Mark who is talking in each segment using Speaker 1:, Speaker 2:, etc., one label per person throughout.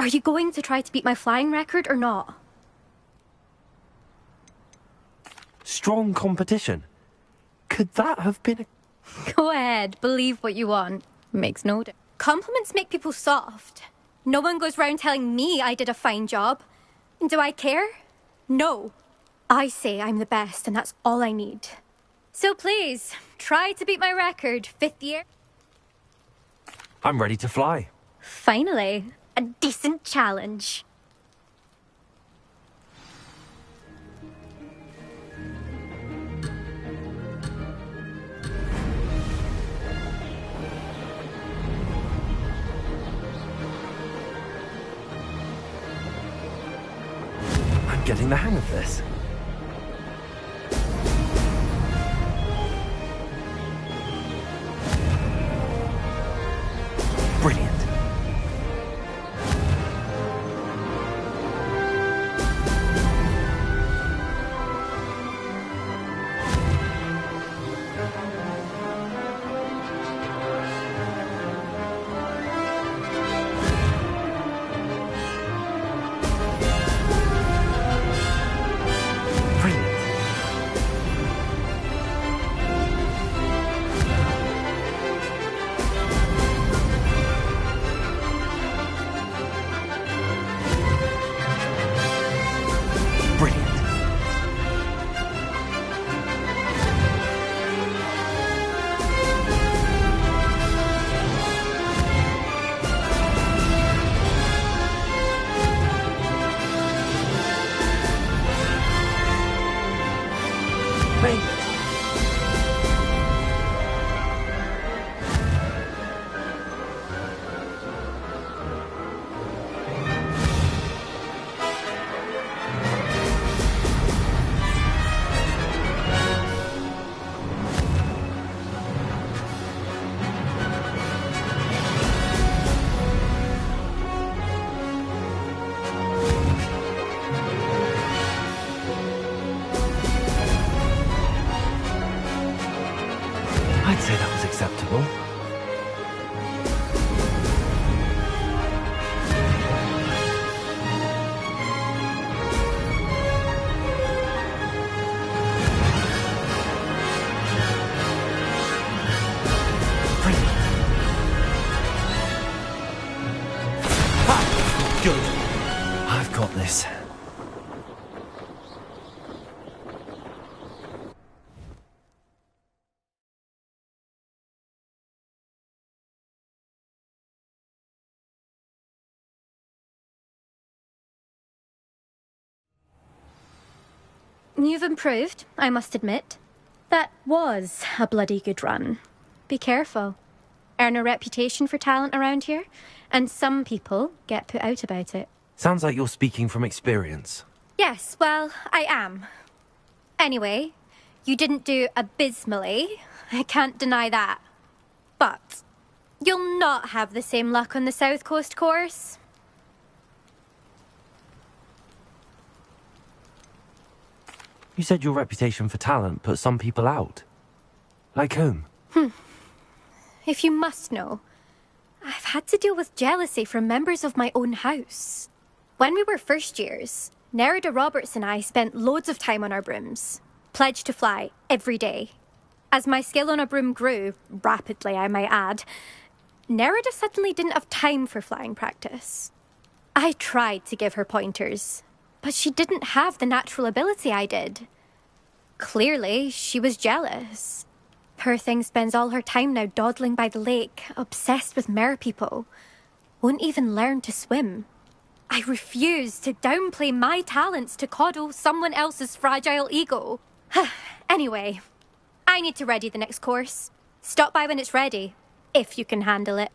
Speaker 1: Are you going to try to beat my flying record or not?
Speaker 2: Strong competition. Could that have been a...
Speaker 1: Go ahead, believe what you want. Makes no difference. Compliments make people soft. No one goes round telling me I did a fine job. Do I care? No. I say I'm the best, and that's all I need. So please, try to beat my record, 5th year.
Speaker 2: I'm ready to fly.
Speaker 1: Finally, a decent challenge.
Speaker 2: I'm getting the hang of this. Brilliant. I'd say that was acceptable. Brilliant. Ah, good. I've got this.
Speaker 1: You've improved, I must admit. That was a bloody good run. Be careful. Earn a reputation for talent around here, and some people get put out about it.
Speaker 2: Sounds like you're speaking from experience.
Speaker 1: Yes, well, I am. Anyway, you didn't do abysmally. I can't deny that. But you'll not have the same luck on the South Coast course.
Speaker 2: You said your reputation for talent put some people out. Like whom?
Speaker 1: If you must know, I've had to deal with jealousy from members of my own house. When we were first years, Nerida Roberts and I spent loads of time on our brooms, pledged to fly every day. As my skill on a broom grew, rapidly I might add, Nerida suddenly didn't have time for flying practice. I tried to give her pointers, but she didn't have the natural ability I did. Clearly, she was jealous. Poor thing spends all her time now dawdling by the lake, obsessed with merpeople. Won't even learn to swim. I refuse to downplay my talents to coddle someone else's fragile ego. Anyway, I need to ready the next course. Stop by when it's ready, if you can handle it.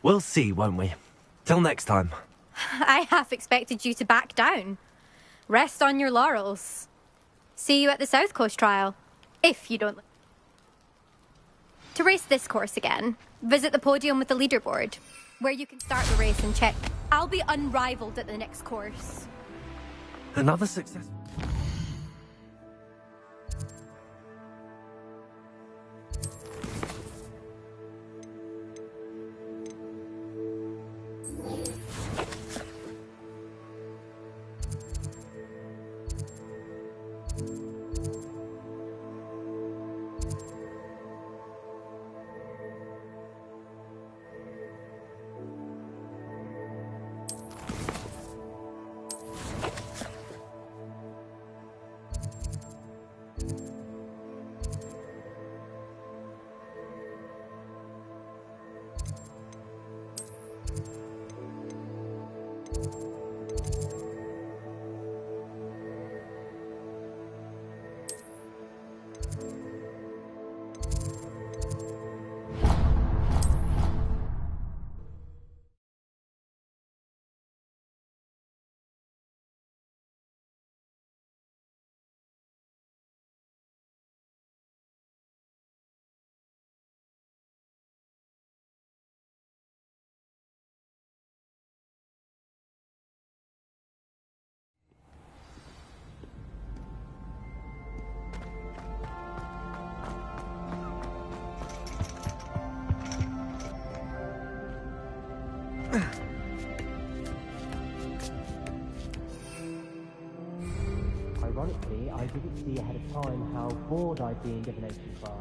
Speaker 2: We'll see, won't we? Till next time.
Speaker 1: I half expected you to back down. Rest on your laurels. See you at the South Coast trial, if you don't... To race this course again, visit the podium with the leaderboard, where you can start the race and check. I'll be unrivaled at the next course.
Speaker 2: Another success. Ironically, I didn't see ahead of time how bored I'd be in divination class.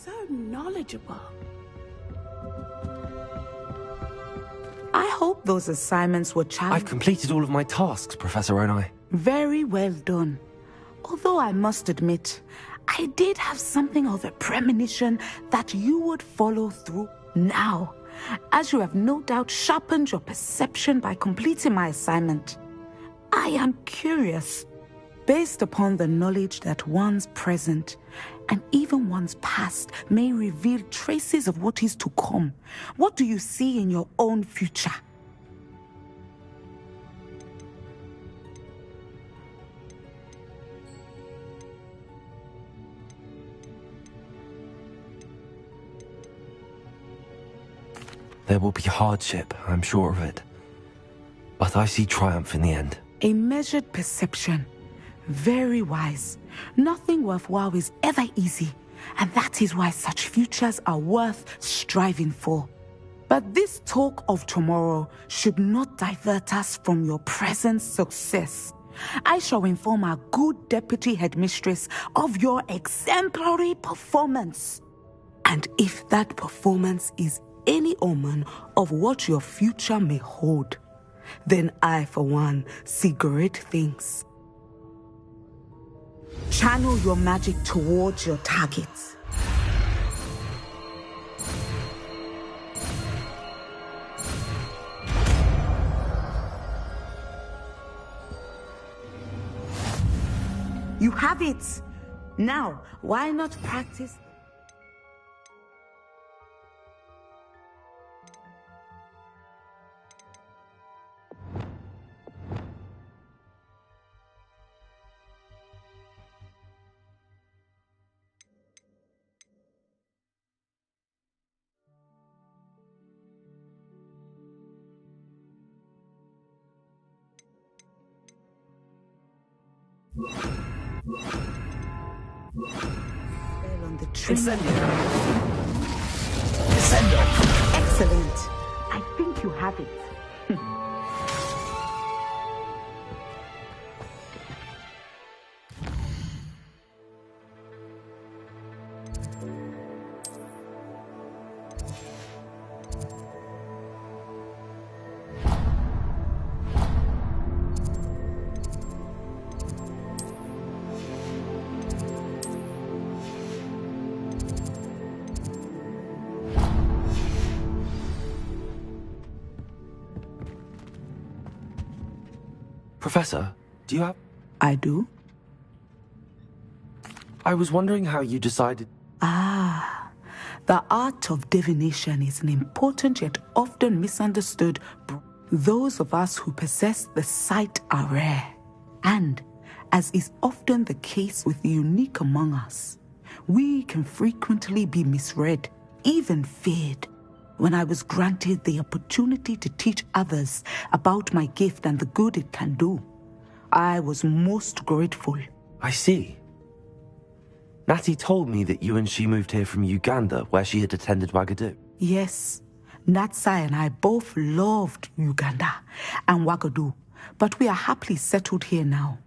Speaker 3: So knowledgeable. I hope those assignments were challenging.
Speaker 2: I've completed all of my tasks, Professor Onai.
Speaker 3: Very well done. Although I must admit, I did have something of a premonition that you would follow through now, as you have no doubt sharpened your perception by completing my assignment. I am curious, based upon the knowledge that one's present and even one's past may reveal traces of what is to come. What do you see in your own future?
Speaker 2: There will be hardship, I'm sure of it. But I see triumph in the end.
Speaker 3: A measured perception. Very wise. Nothing worthwhile is ever easy, and that is why such futures are worth striving for. But this talk of tomorrow should not divert us from your present success. I shall inform our good deputy headmistress of your exemplary performance. And if that performance is any omen of what your future may hold, then I, for one, see great things. Channel your magic towards your targets. You have it. Now, why not practice? On the
Speaker 2: Incendio!
Speaker 3: Excellent. I think you have it.
Speaker 2: Professor, do you have...
Speaker 3: I do?
Speaker 2: I was wondering how you decided...
Speaker 3: The art of divination is an important yet often misunderstood. Those of us who possess the sight are rare. And, as is often the case with the unique among us, we can frequently be misread, even feared. When I was granted the opportunity to teach others about my gift and the good it can do, I was most grateful.
Speaker 2: I see. Natty told me that you and she moved here from Uganda, where she had attended Wagadu.
Speaker 3: Yes, Natsai and I both loved Uganda and Wagadu, but we are happily settled here now.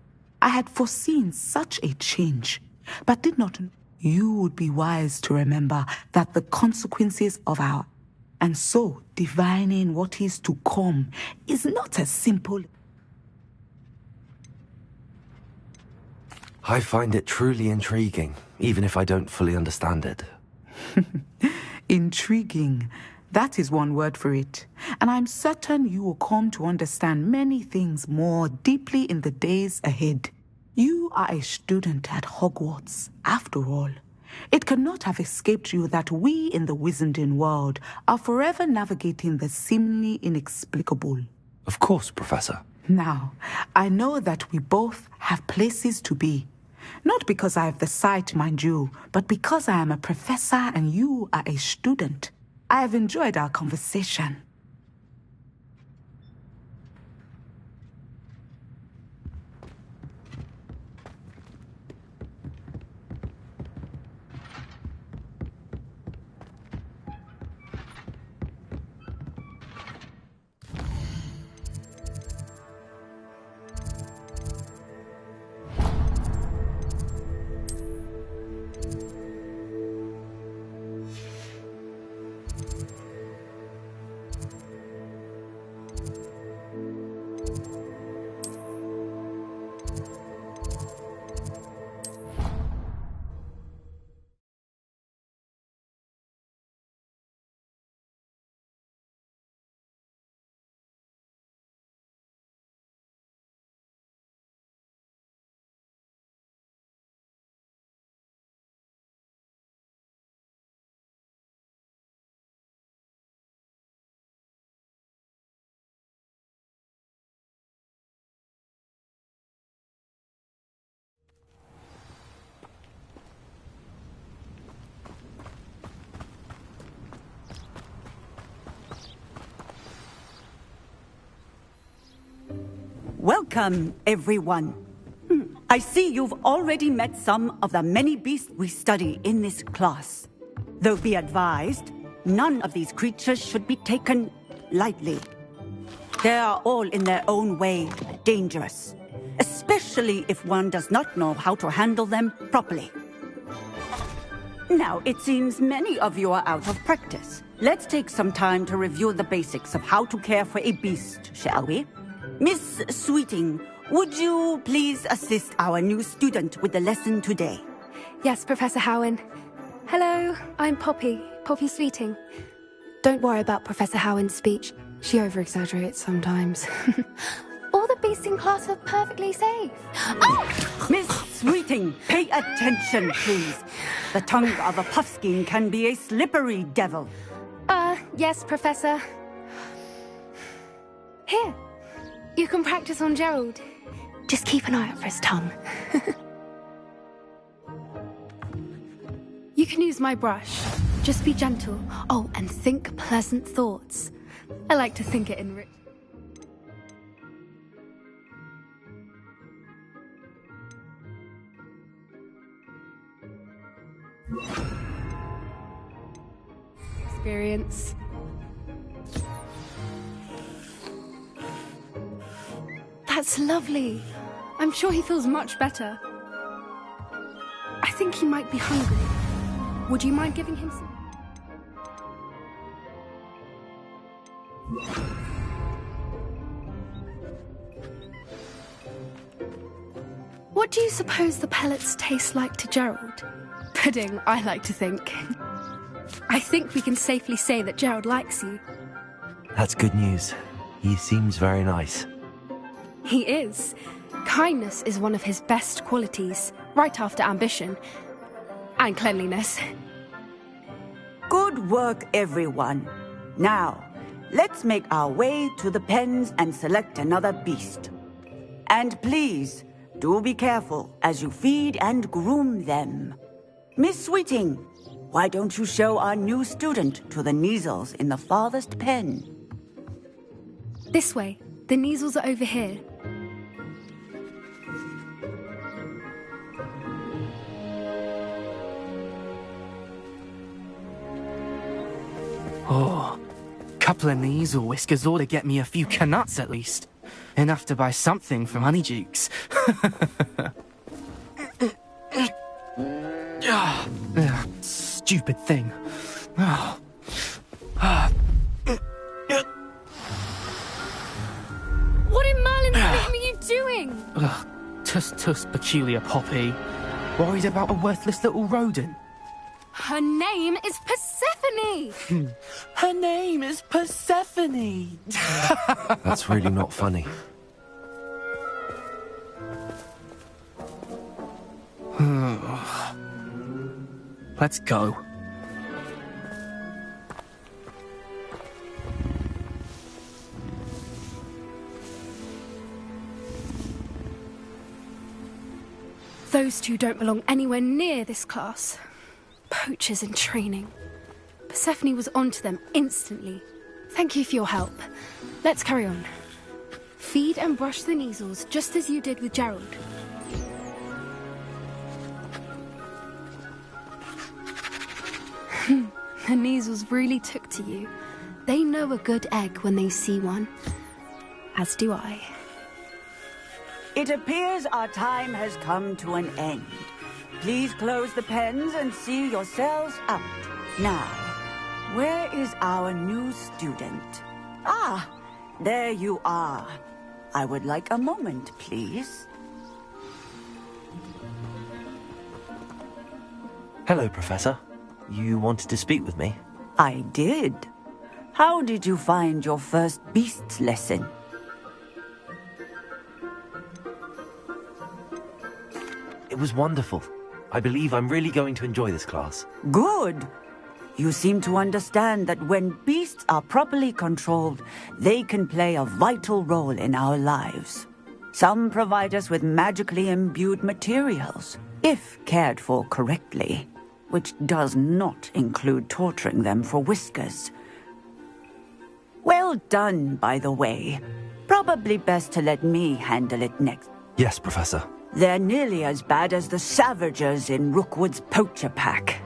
Speaker 3: I had foreseen such a change, but did not know. You would be wise to remember that the consequences of our... And so, divining what is to come is not as simple...
Speaker 2: I find it truly intriguing, even if I don't fully understand it.
Speaker 3: Intriguing. That is one word for it. And I'm certain you will come to understand many things more deeply in the days ahead. You are a student at Hogwarts, after all. It cannot have escaped you that we in the Wizarding world are forever navigating the seemingly inexplicable.
Speaker 2: Of course, Professor.
Speaker 3: Now, I know that we both have places to be. Not because I have the sight, mind you, but because I am a professor and you are a student. I have enjoyed our conversation.
Speaker 4: Welcome, everyone. I see you've already met some of the many beasts we study in this class. Though be advised, none of these creatures should be taken lightly. They are all in their own way dangerous, especially if one does not know how to handle them properly. Now, it seems many of you are out of practice. Let's take some time to review the basics of how to care for a beast, shall we? Miss Sweeting, would you please assist our new student with the lesson today?
Speaker 5: Yes, Professor Howen. Hello, I'm Poppy Sweeting. Don't worry about Professor Howen's speech. She over-exaggerates sometimes. All the beasts in class are perfectly safe. Oh!
Speaker 4: Miss Sweeting, pay attention, please. The tongue of a puffskein can be a slippery devil.
Speaker 5: Yes, Professor. Here. You can practice on Gerald. Just keep an eye out for his tongue. You can use my brush. Just be gentle. Oh, and think pleasant thoughts. I like to think it in rich. Experience. That's lovely. I'm sure he feels much better. I think he might be hungry. Would you mind giving him some? What do you suppose the pellets taste like to Gerald? Pudding, I like to think. I think we can safely say that Gerald likes you.
Speaker 2: That's good news. He seems very nice.
Speaker 5: He is. Kindness is one of his best qualities, right after ambition. And cleanliness.
Speaker 4: Good work, everyone. Now, let's make our way to the pens and select another beast. And please, do be careful as you feed and groom them. Miss Sweeting, why don't you show our new student to the Neasels in the farthest pen?
Speaker 5: This way. The Neasels are over here.
Speaker 6: Oh, couple of Neasel whiskers ought to get me a few canuts at least. Enough to buy something from Honeydukes. stupid thing.
Speaker 5: What in Merlin's name are you doing?
Speaker 6: Tuss, peculiar Poppy. Worried about a worthless little rodent?
Speaker 5: Her name is Persephone!
Speaker 6: Her name is Persephone!
Speaker 2: That's really not funny.
Speaker 6: Let's go.
Speaker 5: Those two don't belong anywhere near this class. Poachers in training. Persephone was onto them instantly. Thank you for your help. Let's carry on. Feed and brush the measles just as you did with Gerald. The measles really took to you. They know a good egg when they see one. As do I.
Speaker 4: It appears our time has come to an end. Please close the pens and see yourselves out. Now, where is our new student? Ah, there you are. I would like a moment, please.
Speaker 2: Hello, Professor. You wanted to speak with me?
Speaker 4: I did. How did you find your first beasts lesson?
Speaker 2: It was wonderful. I believe I'm really going to enjoy this class.
Speaker 4: Good. You seem to understand that when beasts are properly controlled, they can play a vital role in our lives. Some provide us with magically imbued materials, if cared for correctly, which does not include torturing them for whiskers. Well done, by the way. Probably best to let me handle it next.
Speaker 2: Yes, Professor.
Speaker 4: They're nearly as bad as the Savagers in Rookwood's poacher pack.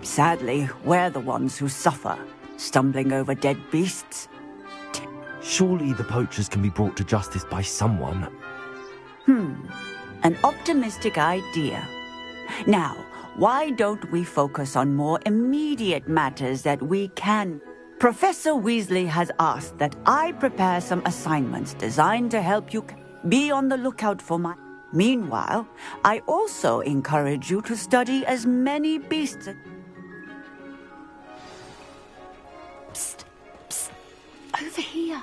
Speaker 4: Sadly, we're the ones who suffer, stumbling over dead beasts.
Speaker 2: Surely the poachers can be brought to justice by someone.
Speaker 4: An optimistic idea. Now, why don't we focus on more immediate matters that we can... Professor Weasley has asked that I prepare some assignments designed to help you... Be on the lookout for my... Meanwhile, I also encourage you to study as many beasts...
Speaker 5: Psst, psst, over here.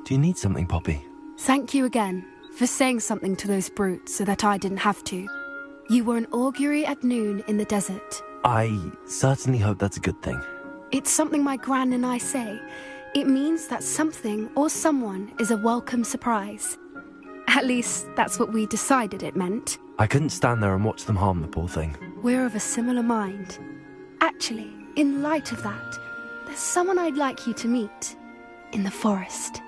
Speaker 2: Do you need something, Poppy?
Speaker 5: Thank you again for saying something to those brutes so that I didn't have to. You were an augury at noon in the desert.
Speaker 2: I certainly hope that's a good thing.
Speaker 5: It's something my gran and I say. It means that something or someone is a welcome surprise. At least, that's what we decided it meant.
Speaker 2: I couldn't stand there and watch them harm the poor thing.
Speaker 5: We're of a similar mind. Actually, in light of that, there's someone I'd like you to meet. In the forest.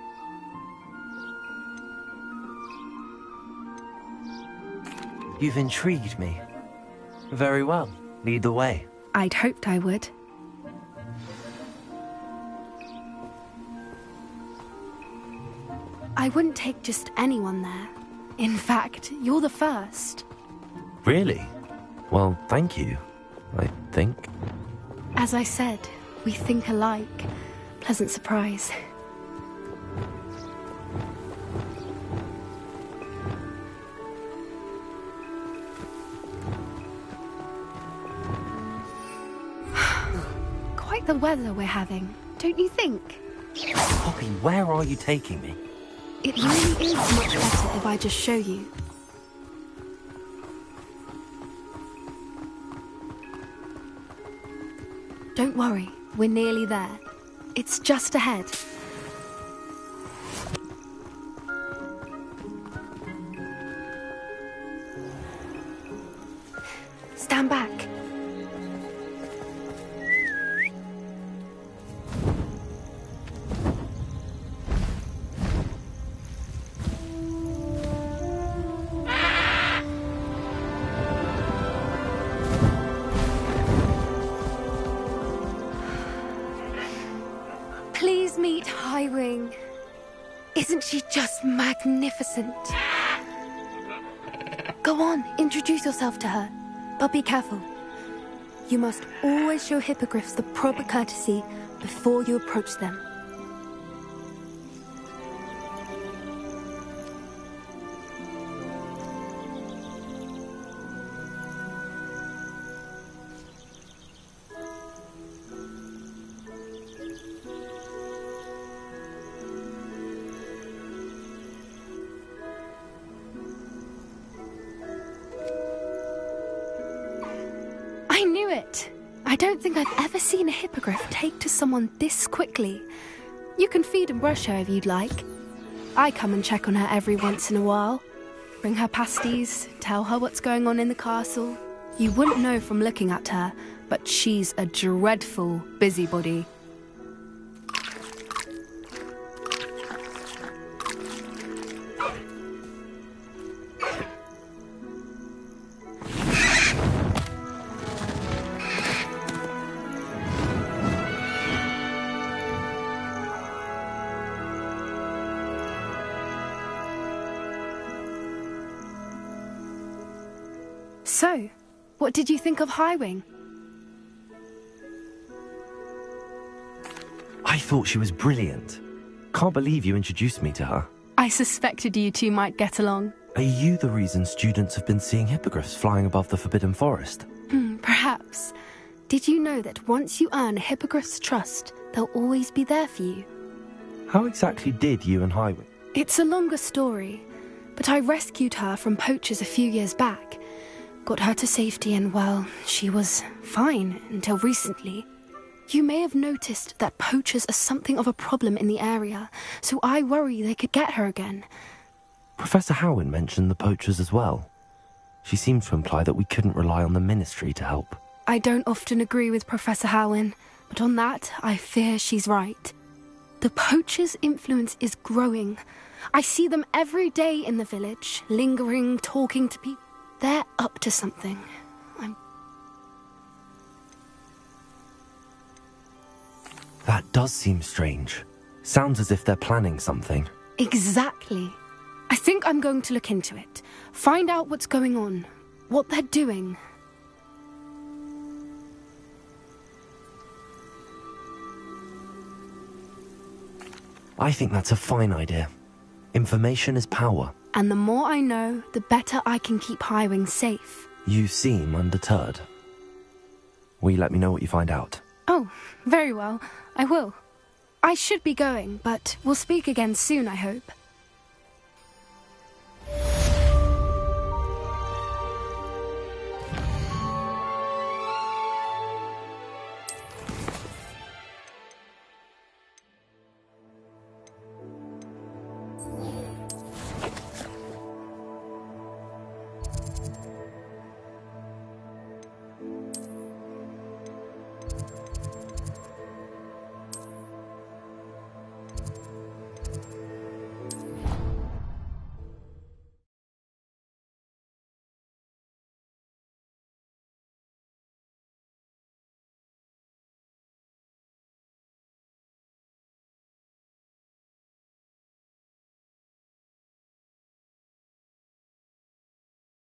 Speaker 2: You've intrigued me. Very well. Lead the way.
Speaker 5: I'd hoped I would. I wouldn't take just anyone there. In fact, you're the first.
Speaker 2: Really? Well, thank you, I think.
Speaker 5: As I said, we think alike. Pleasant surprise. Quite the weather we're having, don't you think?
Speaker 2: Poppy, where are you taking me?
Speaker 5: It really is much better if I just show you. Don't worry, we're nearly there. It's just ahead. Stand back. Please meet Highwing. Isn't she just magnificent? Go on, introduce yourself to her. But be careful. You must always show hippogriffs the proper courtesy before you approach them. I knew it! I don't think I've ever seen a hippogriff take to someone this quickly. You can feed and brush her if you'd like. I come and check on her every once in a while. Bring her pasties, tell her what's going on in the castle. You wouldn't know from looking at her, but she's a dreadful busybody. So, what did you think of Highwing?
Speaker 2: I thought she was brilliant. Can't believe you introduced me to her.
Speaker 5: I suspected you two might get along.
Speaker 2: Are you the reason students have been seeing hippogriffs flying above the Forbidden Forest?
Speaker 5: Perhaps. Did you know that once you earn a hippogriff's trust, they'll always be there for you?
Speaker 2: How exactly did you and Highwing?
Speaker 5: It's a longer story, but I rescued her from poachers a few years back. Got her to safety and, well, she was fine until recently. You may have noticed that poachers are something of a problem in the area, so I worry they could get her again.
Speaker 2: Professor Howin mentioned the poachers as well. She seemed to imply that we couldn't rely on the Ministry to help.
Speaker 5: I don't often agree with Professor Howin, but on that, I fear she's right. The poachers' influence is growing. I see them every day in the village, lingering, talking to people. They're up to something.
Speaker 2: That does seem strange. Sounds as if they're planning something.
Speaker 5: Exactly. I think I'm going to look into it. Find out what's going on. What they're doing.
Speaker 2: I think that's a fine idea. Information is power.
Speaker 5: And the more I know, the better I can keep Highwing safe.
Speaker 2: You seem undeterred. Will you let me know what you find out?
Speaker 5: Oh, very well. I will. I should be going, but we'll speak again soon, I hope.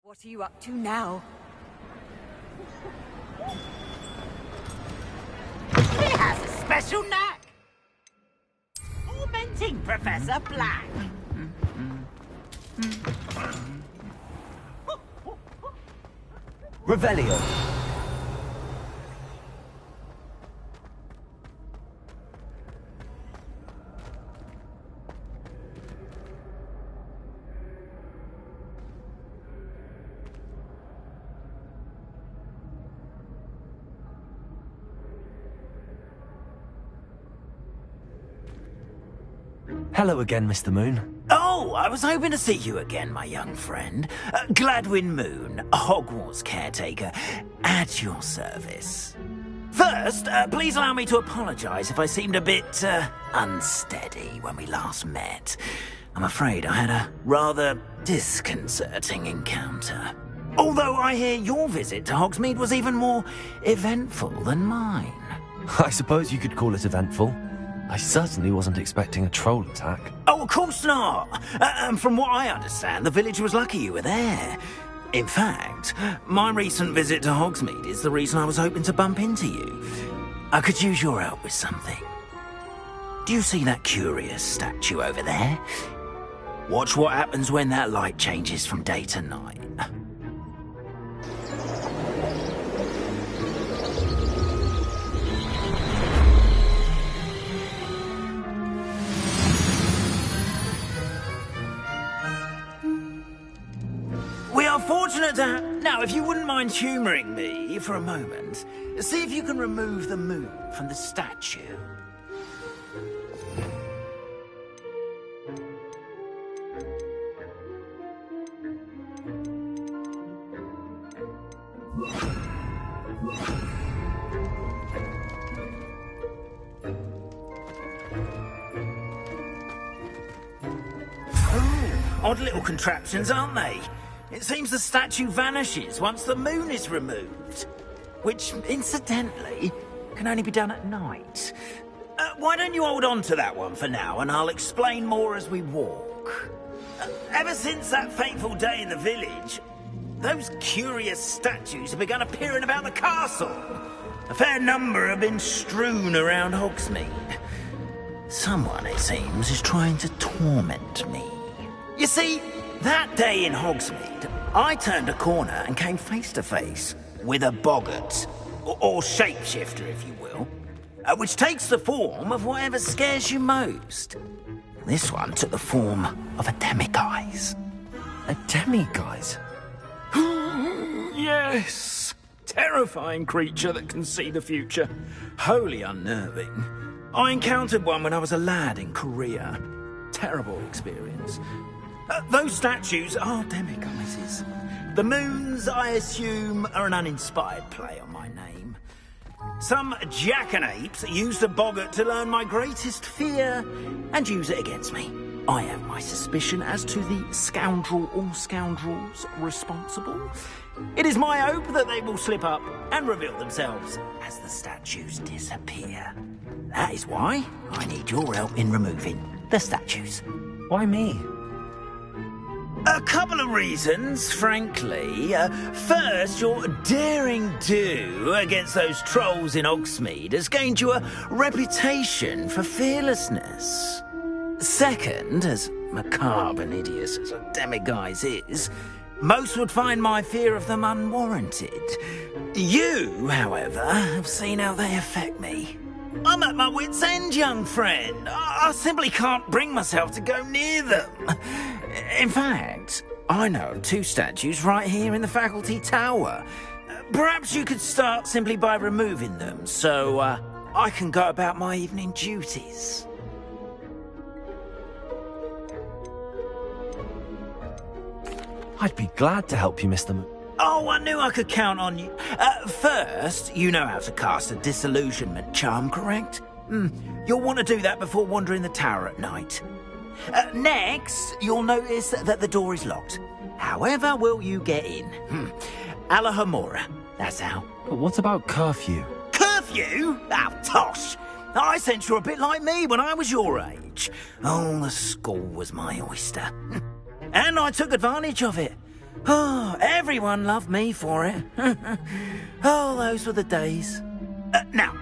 Speaker 4: What are you up to now?
Speaker 7: He has a special knack. Tormenting Professor Black.
Speaker 2: Revelio. Hello again, Mr. Moon.
Speaker 7: Oh, I was hoping to see you again, my young friend. Gladwin Moon, Hogwarts caretaker, at your service. First, please allow me to apologize if I seemed a bit, unsteady when we last met. I'm afraid I had a rather disconcerting encounter. Although I hear your visit to Hogsmeade was even more eventful than mine.
Speaker 2: I suppose you could call it eventful. I certainly wasn't expecting a troll attack.
Speaker 7: Oh, of course not. And from what I understand, the village was lucky you were there. In fact, my recent visit to Hogsmeade is the reason I was hoping to bump into you. I could use your help with something. Do you see that curious statue over there? Watch what happens when that light changes from day to night. We are fortunate to have... Now, if you wouldn't mind humouring me for a moment, see if you can remove the moon from the statue. Odd little contraptions, aren't they? It seems the statue vanishes once the moon is removed. Which, incidentally, can only be done at night. Why don't you hold on to that one for now, and I'll explain more as we walk. Ever since that fateful day in the village, those curious statues have begun appearing about the castle. A fair number have been strewn around Hogsmeade. Someone, it seems, is trying to torment me. You see, that day in Hogsmeade, I turned a corner and came face to face with a boggart, or shapeshifter, if you will, which takes the form of whatever scares you most. This one took the form of a demiguise.
Speaker 2: A demiguise?
Speaker 7: Yes! Terrifying creature that can see the future. Wholly unnerving. I encountered one when I was a lad in Korea. Terrible experience. Those statues are demiguises. The moons, I assume, are an uninspired play on my name. Some jackanapes used a boggart to learn my greatest fear and use it against me. I have my suspicion as to the scoundrel or scoundrels responsible. It is my hope that they will slip up and reveal themselves as the statues disappear. That is why I need your help in removing the statues.
Speaker 2: Why me?
Speaker 7: A couple of reasons, frankly. First, your daring do against those trolls in Hogsmeade has gained you a reputation for fearlessness. Second, as macabre and hideous as a demiguise is, most would find my fear of them unwarranted. You, however, have seen how they affect me. I'm at my wit's end, young friend. I simply can't bring myself to go near them. In fact, I know of two statues right here in the faculty tower. Perhaps you could start simply by removing them, so I can go about my evening duties.
Speaker 2: I'd be glad to help you, Mr. Moon.
Speaker 7: Oh, I knew I could count on you. First, you know how to cast a disillusionment charm, correct? You'll want to do that before wandering the tower at night. Next, you'll notice that the door is locked. However will you get in? Alahomora, that's how.
Speaker 2: But what about curfew?
Speaker 7: Curfew? Oh, tosh. I sense you're a bit like me when I was your age. Oh, the school was my oyster. And I took advantage of it. Oh, everyone loved me for it. Oh, those were the days. Now,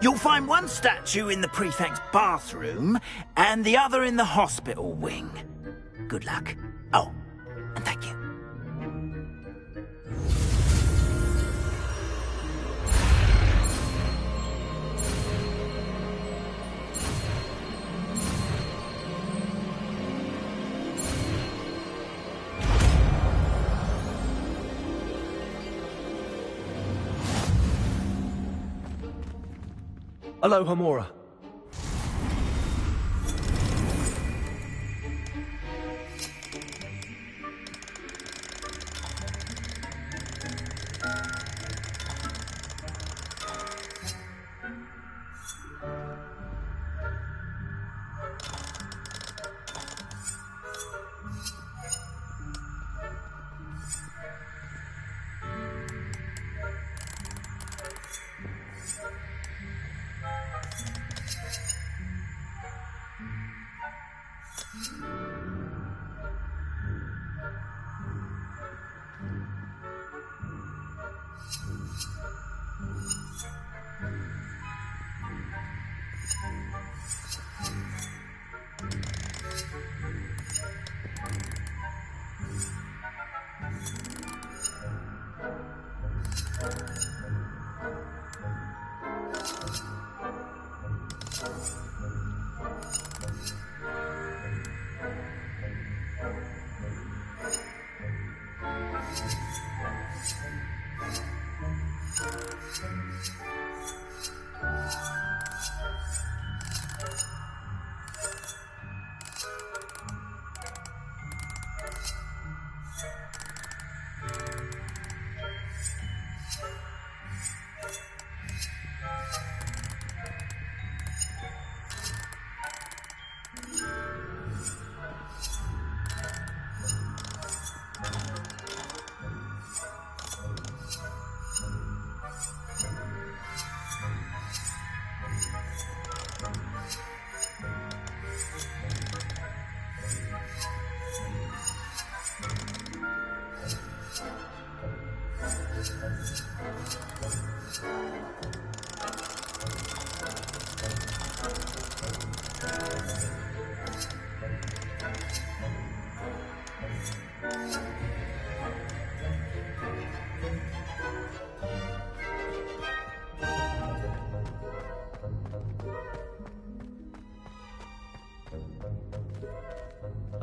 Speaker 7: you'll find one statue in the prefect's bathroom and the other in the hospital wing. Good luck. Oh, and thank you.
Speaker 2: Hello, Homora.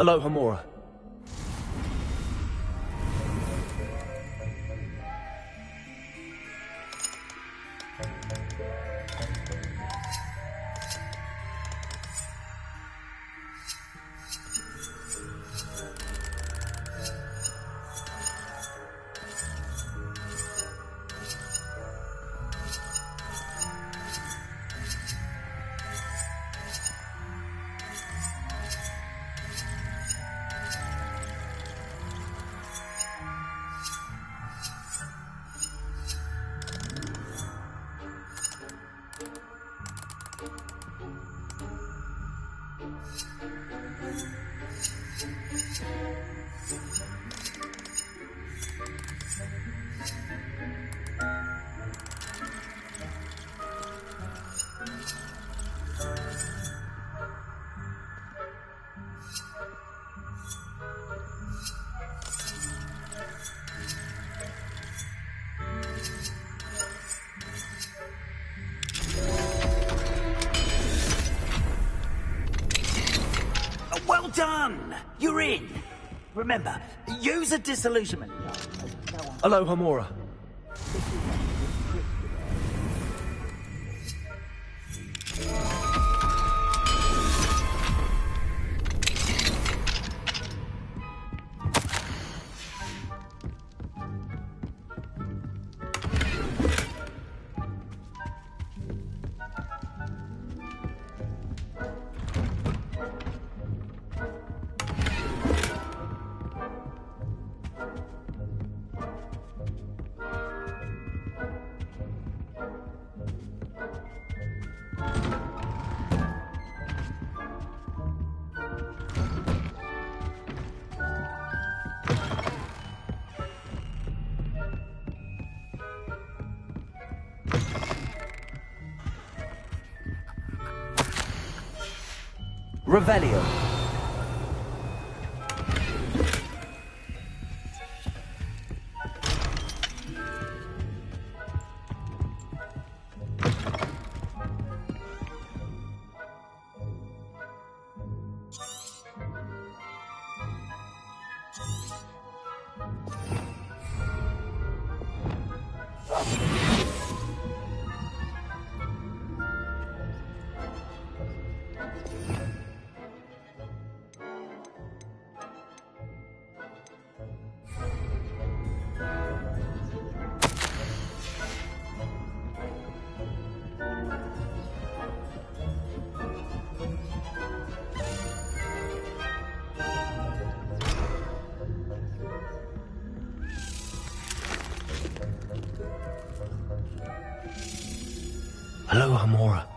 Speaker 2: Hello, Hamura.
Speaker 7: Well done! You're in. Remember, use a disillusionment.
Speaker 2: Hello, Hamura.
Speaker 8: Revelio.
Speaker 2: Hello, Hamura.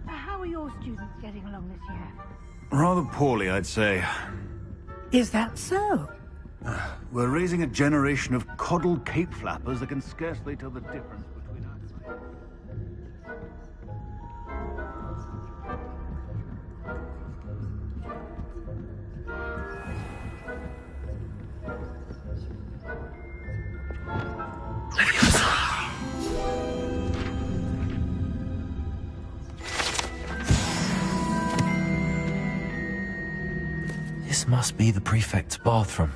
Speaker 8: How are your students getting along this year?
Speaker 9: Rather poorly, I'd say.
Speaker 8: Is that so?
Speaker 9: We're raising a generation of coddled cape flappers that can scarcely tell the difference between us.
Speaker 2: This must be the prefect's bathroom.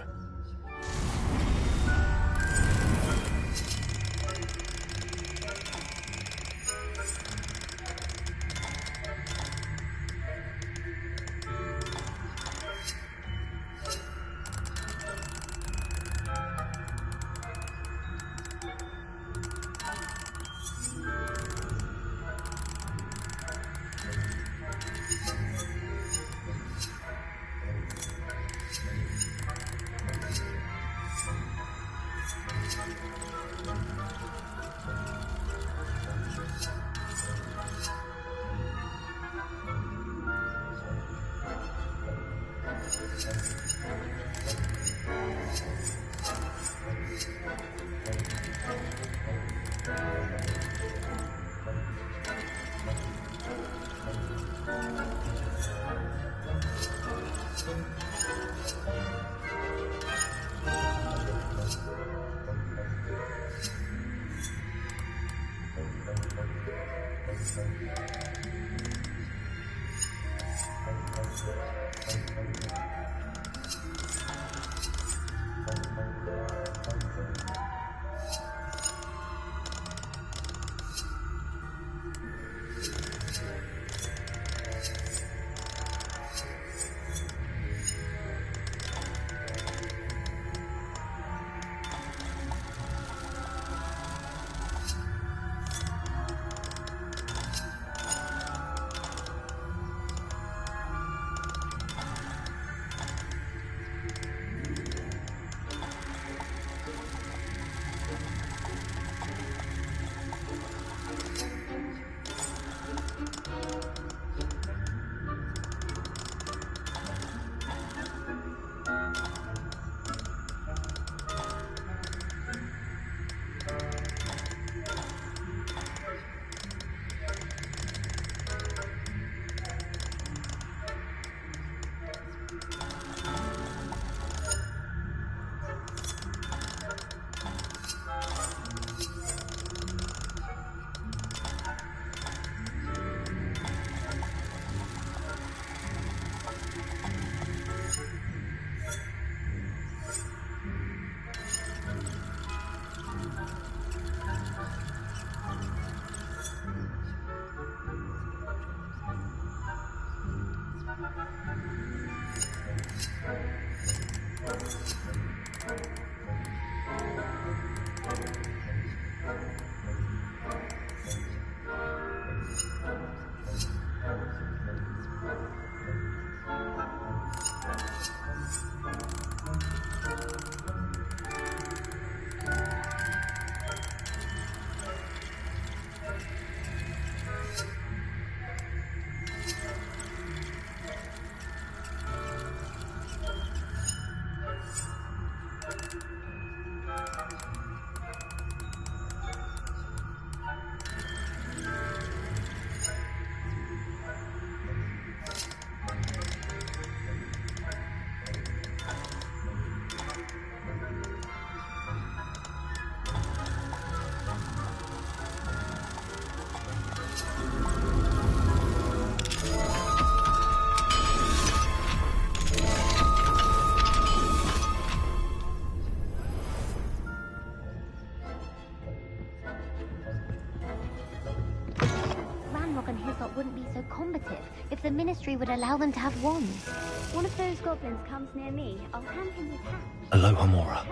Speaker 10: and Hislop wouldn't be so combative if the Ministry would allow them to have wands. One of those goblins comes near me, I'll hand him his hat.
Speaker 2: Aloha Mora.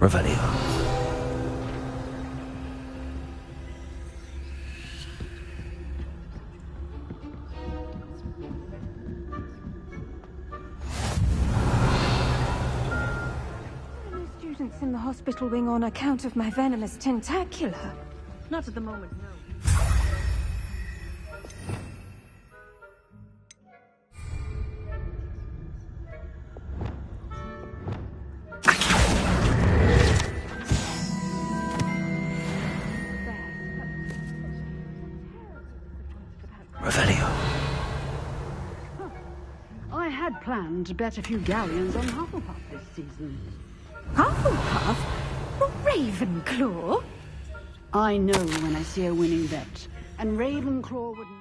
Speaker 2: Revelio.
Speaker 11: Any students in the hospital wing on account of my venomous tentacula?
Speaker 8: Not at the moment, no. I had planned to bet a few galleons on Hufflepuff this season.
Speaker 11: Hufflepuff? Ravenclaw?
Speaker 8: I know when I see a winning bet, and Ravenclaw would not...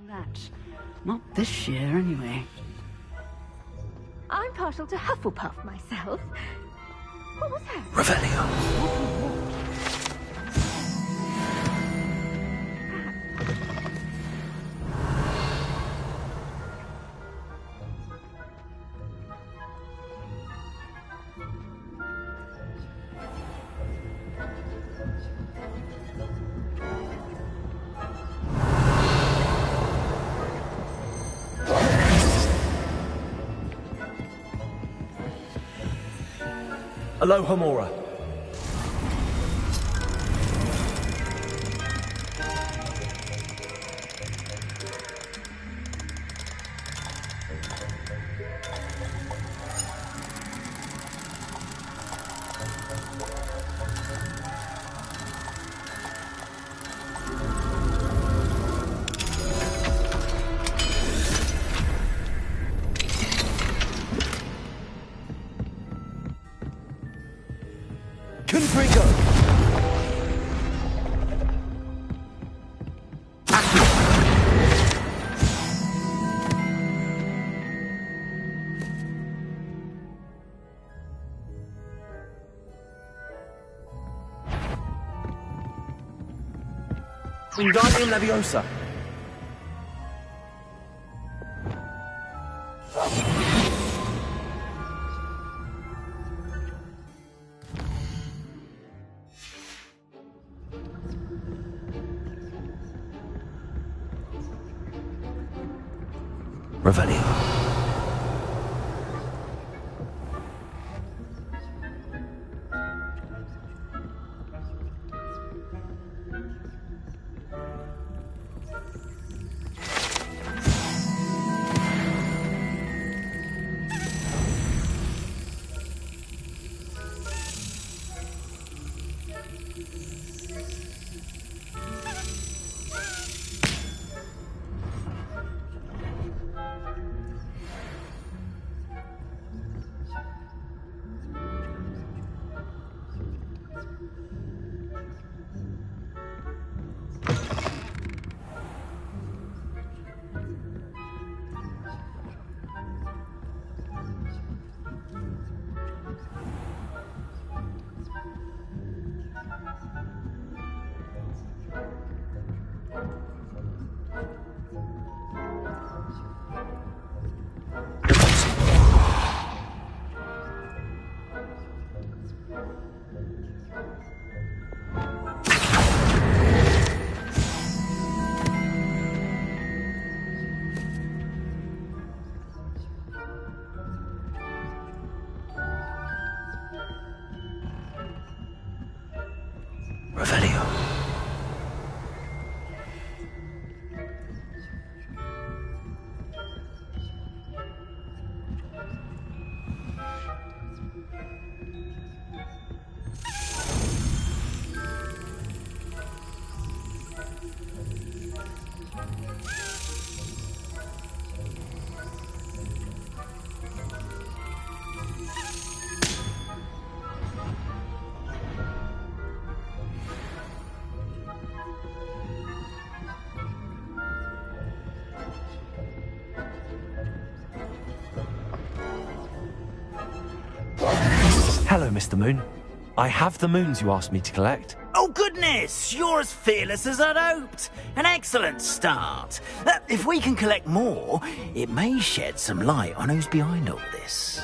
Speaker 8: That. Not this year, anyway.
Speaker 11: I'm partial to Hufflepuff myself. What was that?
Speaker 2: Revelio. Aloha Mora. Wingardium Leviosa. Revelio. Revelio. Hello, Mr. Moon. I have the moons you asked me to collect.
Speaker 7: Oh, goodness! You're as fearless as I'd hoped. An excellent start. If we can collect more, it may shed some light on who's behind all this.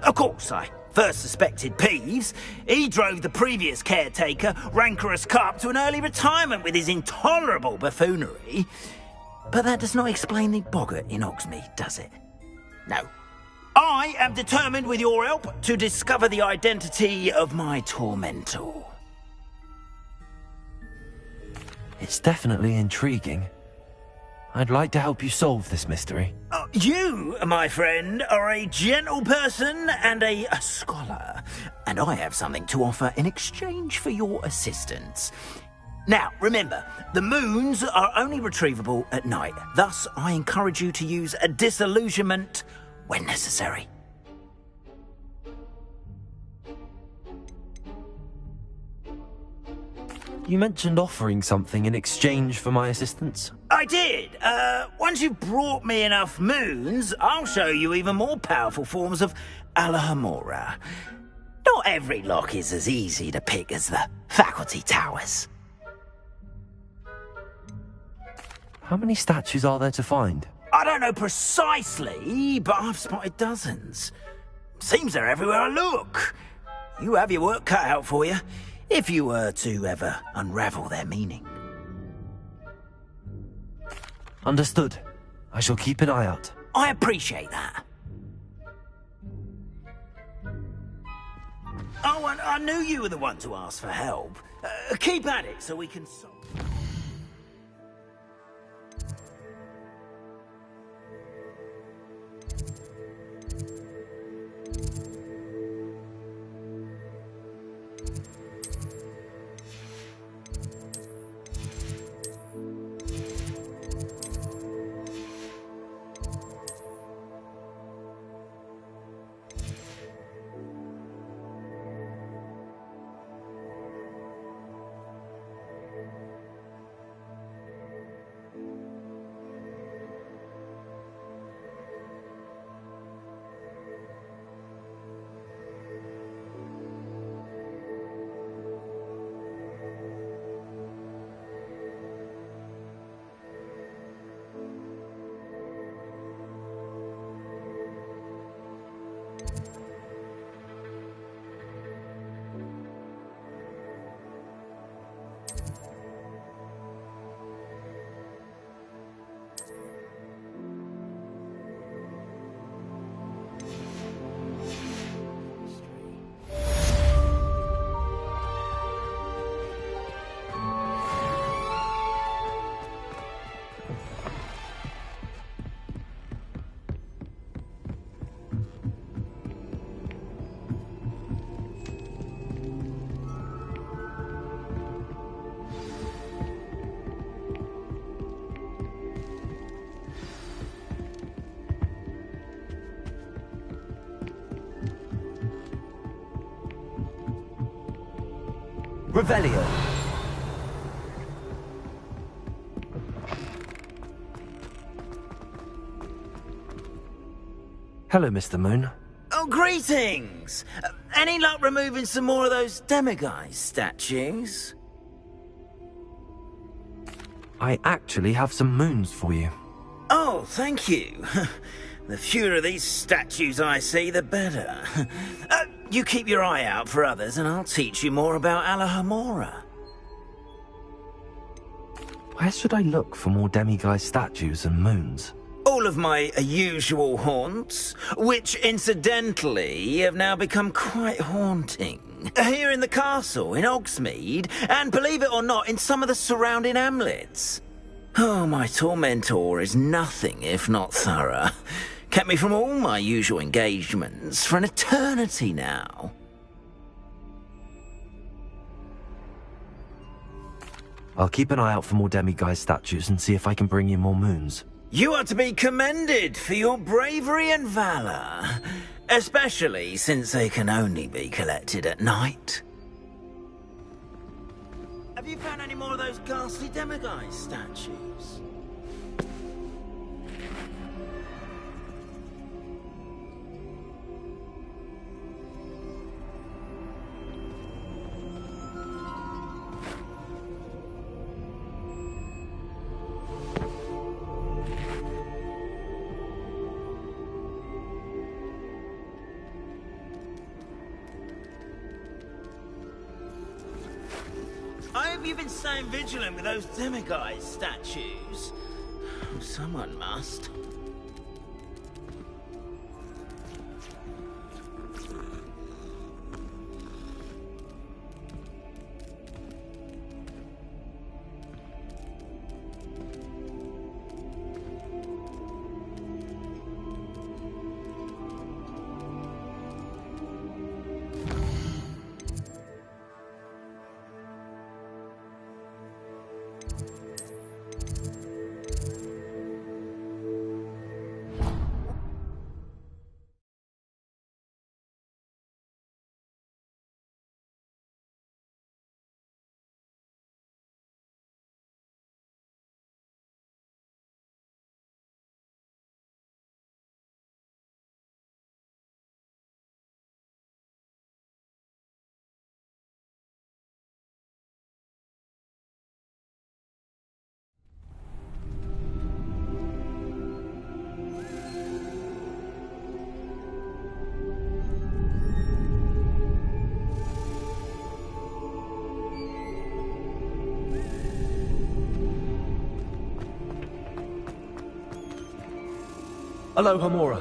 Speaker 7: Of course, I first suspected Peeves. He drove the previous caretaker, rancorous Carp, to an early retirement with his intolerable buffoonery. But that does not explain the boggart in Hogsmeade, does it? No. I am determined, with your help, to discover the identity of my tormentor.
Speaker 2: It's definitely intriguing. I'd like to help you solve this mystery.
Speaker 7: You, my friend, are a gentle person and a scholar, and I have something to offer in exchange for your assistance. Now, remember, the moons are only retrievable at night. Thus, I encourage you to use a disillusionment when necessary.
Speaker 2: You mentioned offering something in exchange for my assistance.
Speaker 7: I did. Once you've brought me enough moons, I'll show you even more powerful forms of Alohomora. Not every lock is as easy to pick as the faculty towers.
Speaker 2: How many statues are there to find?
Speaker 7: I don't know precisely, but I've spotted dozens. Seems they're everywhere I look. You have your work cut out for you, if you were to ever unravel their meaning.
Speaker 2: Understood. I shall keep an eye out.
Speaker 7: I appreciate that. Oh, and I knew you were the one to ask for help. Keep at it so we can solve.
Speaker 2: Revelio. Hello, Mr. Moon.
Speaker 7: Oh, greetings! Any luck removing some more of those demiguise statues?
Speaker 2: I actually have some moons for you.
Speaker 7: Oh, thank you. The fewer of these statues I see, the better. You keep your eye out for others, and I'll teach you more about Alohomora.
Speaker 2: Where should I look for more demiguise statues and moons?
Speaker 7: All of my usual haunts, which incidentally have now become quite haunting. living. Here in the castle, in Hogsmeade, and believe it or not, in some of the surrounding hamlets. Oh, my tormentor is nothing if not thorough. Kept me from all my usual engagements for an eternity now.
Speaker 2: I'll keep an eye out for more demiguise statues and see if I can bring you more moons.
Speaker 7: You are to be commended for your bravery and valor, especially since they can only be collected at night. Have you found any more of those ghastly demiguise statues? I hope you've been staying vigilant with those demiguise statues. Someone must.
Speaker 2: Aloha, Mora.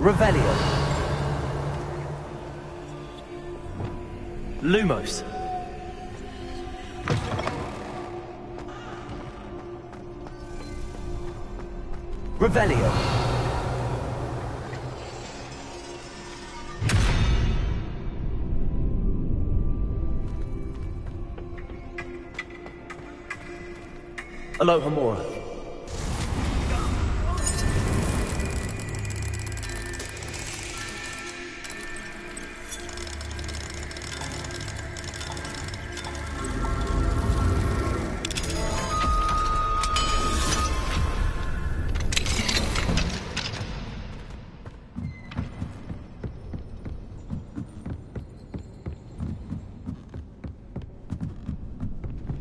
Speaker 2: Revelio. Lumos. Revelio. Aloha, Mora.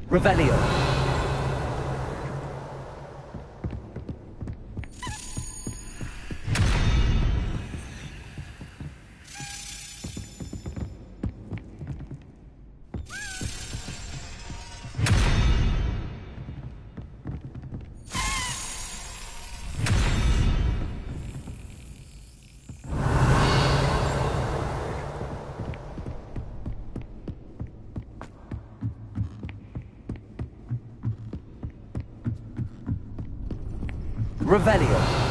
Speaker 2: Revelio. Revelio.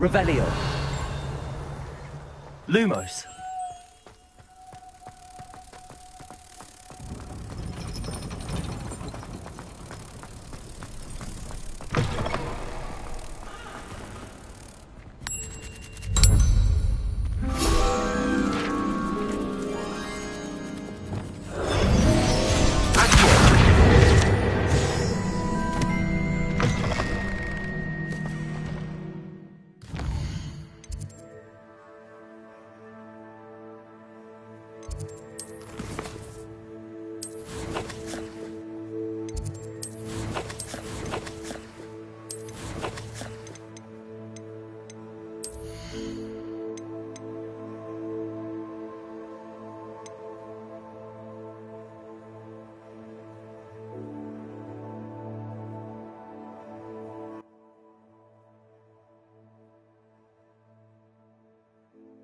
Speaker 2: Revelio. Lumos.